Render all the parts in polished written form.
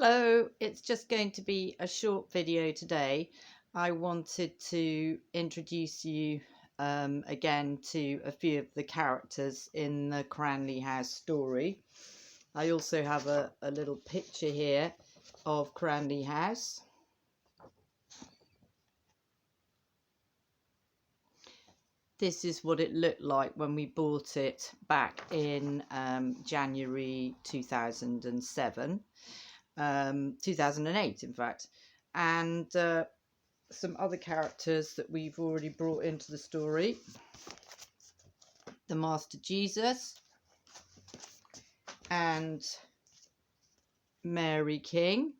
Hello, it's just going to be a short video today. I wanted to introduce you again to a few of the characters in the Cranleigh House story. I also have a little picture here of Cranleigh House. This is what it looked like when we bought it back in January 2007. 2008 in fact, and some other characters that we've already brought into the story: the Master Jesus and Mary King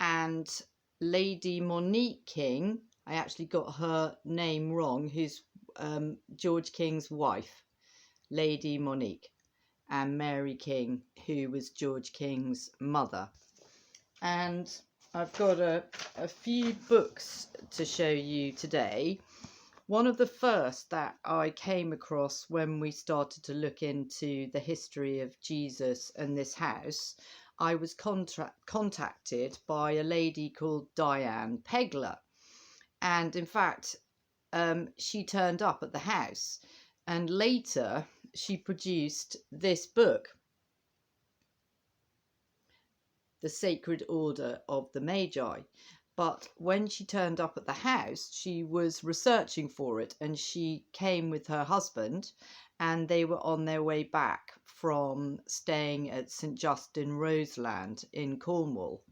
and Lady Monique King. I actually got her name wrong, who's George King's wife, Lady Monique, and Mary King, who was George King's mother. And I've got a few books to show you today. One of the first that I came across when we started to look into the history of Jesus and this house, I was contacted by a lady called Dianne Pegler. And in fact, she turned up at the house, and later she produced this book, The Sacred Order of the Magi. But when she turned up at the house, she was researching for it, and she came with her husband, and they were on their way back from staying at St Justin Roseland in Cornwall.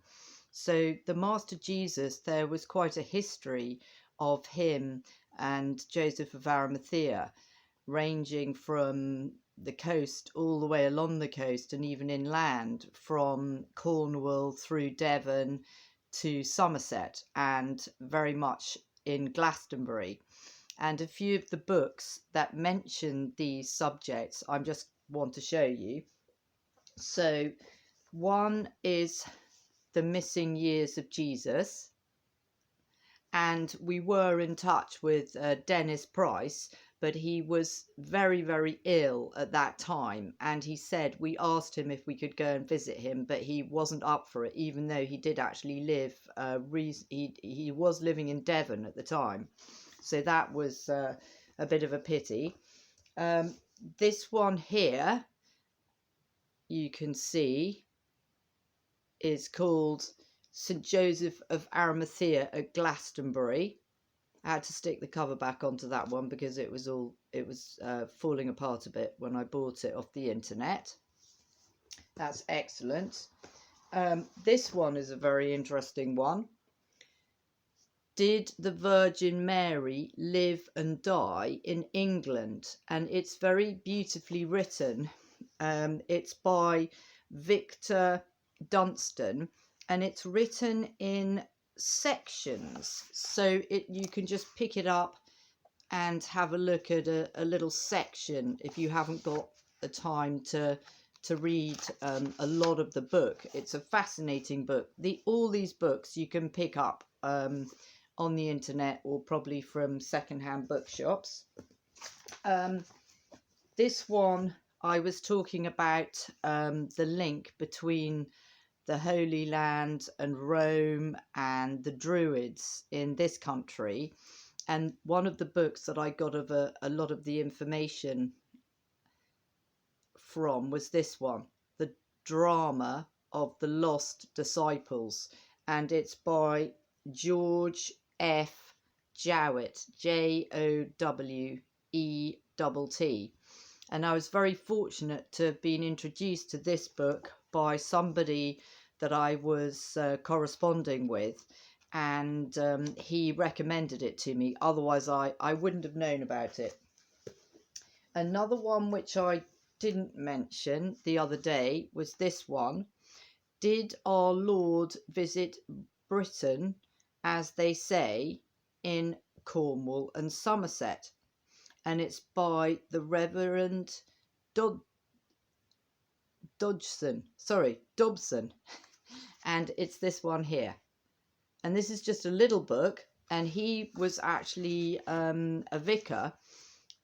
So the Master Jesus, there was quite a history of him and Joseph of Arimathea, ranging from the coast all the way along the coast and even inland, from Cornwall through Devon to Somerset, and very much in Glastonbury. And a few of the books that mention these subjects I just want to show you. So one is The Missing Years of Jesus, and we were in touch with Dennis Price, but he was very, very ill at that time, and he said, we asked him if we could go and visit him, but he wasn't up for it, even though he did actually live, he was living in Devon at the time. So that was a bit of a pity. This one here, you can see, is called St Joseph of Arimathea at Glastonbury. I had to stick the cover back onto that one because it was falling apart a bit when I bought it off the internet. That's excellent. This one is a very interesting one. Did the Virgin Mary live and die in England? And it's very beautifully written. It's by Victor Dunstan, and it's written in sections, so you can just pick it up and have a look at a little section if you haven't got the time to read a lot of the book. It's a fascinating book. All these books you can pick up on the internet or probably from secondhand bookshops. This one, I was talking about the link between the Holy Land and Rome and the Druids in this country. And one of the books that I got of a lot of the information from was this one, The Drama of the Lost Disciples. And it's by George F. Jowett, Jowett. And I was very fortunate to have been introduced to this book by somebody that I was corresponding with, and he recommended it to me. Otherwise I wouldn't have known about it. Another one which I didn't mention the other day was this one, Did Our Lord Visit Britain, as They Say, in Cornwall and Somerset? And it's by the Reverend Dobson, and it's this one here. And this is just a little book, and he was actually a vicar,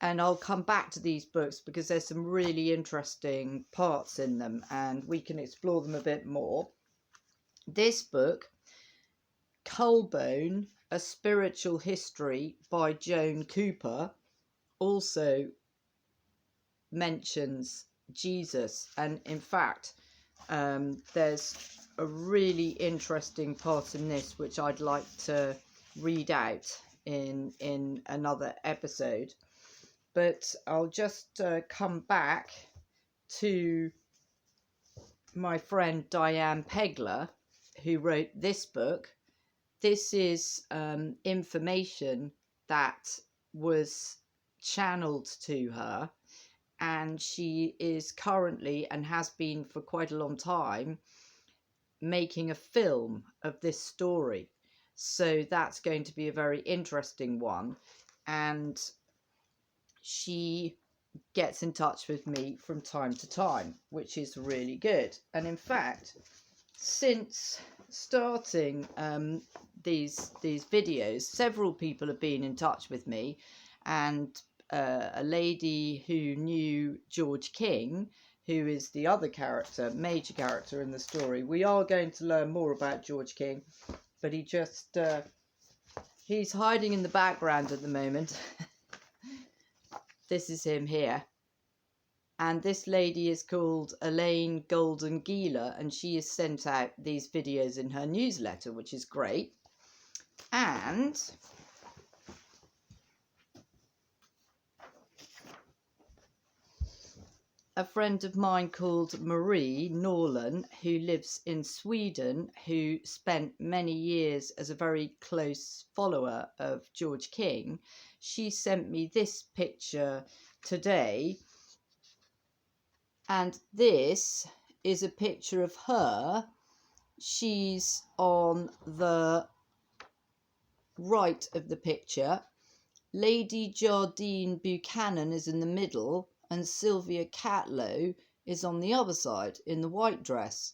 and I'll come back to these books because there's some really interesting parts in them and we can explore them a bit more. This book, Culbone, A Spiritual History by Joan Cooper, also mentions Jesus. And in fact, there's a really interesting part in this which I'd like to read out in another episode. But I'll just come back to my friend Dianne Pegler, who wrote this book. This is information that was channeled to her, and she is currently, and has been for quite a long time, making a film of this story. So that's going to be a very interesting one. And she gets in touch with me from time to time, which is really good. And in fact, since starting these videos, several people have been in touch with me, and a lady who knew George King, who is the other character, major character in the story. We are going to learn more about George King, but he just he's hiding in the background at the moment. This is him here. And this lady is called Elaine Golden Gila, and she has sent out these videos in her newsletter, which is great. And a friend of mine called Marie Nolan, who lives in Sweden, who spent many years as a very close follower of George King, she sent me this picture today. And this is a picture of her. She's on the right of the picture. Lady Jardine Buchanan is in the middle, and Sylvia Catlow is on the other side in the white dress.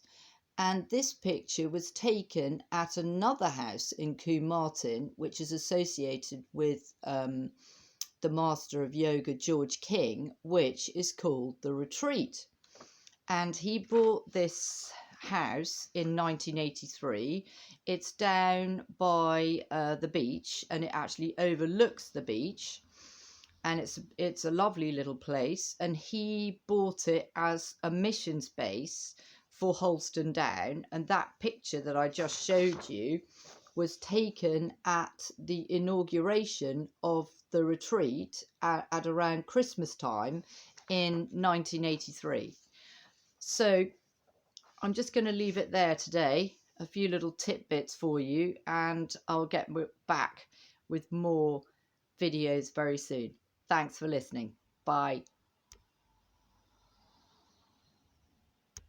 And this picture was taken at another house in Combe Martin, which is associated with the master of yoga George King, which is called The Retreat. And he bought this house in 1983. It's down by the beach, and it actually overlooks the beach, and it's a lovely little place. And he bought it as a mission space for Holston Down, and that picture that I just showed you was taken at the inauguration of the retreat at around Christmas time in 1983. So I'm just going to leave it there today, a few little tidbits for you, and I'll get back with more videos very soon. Thanks for listening. Bye.